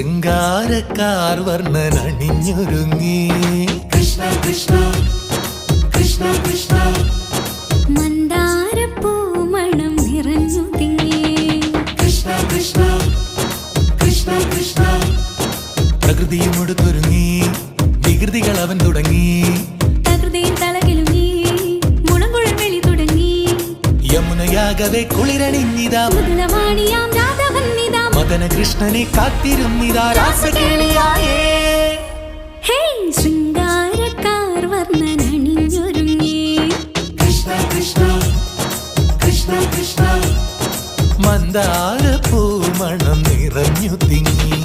ശൃംഗാരക്കാർ വർണ്ണനണിഞ്ഞൊരുങ്ങി കൃഷ്ണ കൃഷ്ണ കൃഷ്ണ കൃഷ്ണ മന്ദാരപ്പൂമണം നിറഞ്ഞു തിങ്ങി കൃഷ്ണ കൃഷ്ണ കൃഷ്ണ കൃഷ്ണ പ്രകൃതിയും ഒടുത്തൊരുങ്ങി വികൃതികൾ അവൻ തുടങ്ങി പ്രകൃതിയിൽ തലകിലുങ്ങി മുളങ്കുഴൽ വെളി തുടങ്ങി യമുനയാകവെ കുളിരണിഞ്ഞിതാ മുതലവാണിയാം രാധവന്നിതാ മദന കൃഷ്ണനെ കാത്തിരുന്നിതാ രാസകേളിയായേ ഹേ ശൃംഗാരക്കാർ വർണ്ണനണിഞ്ഞൊരുങ്ങി കൃഷ്ണ കൃഷ്ണ കൃഷ്ണ കൃഷ്ണ മന്ദാരപ്പൂമണം നിറഞ്ഞു തിങ്ങി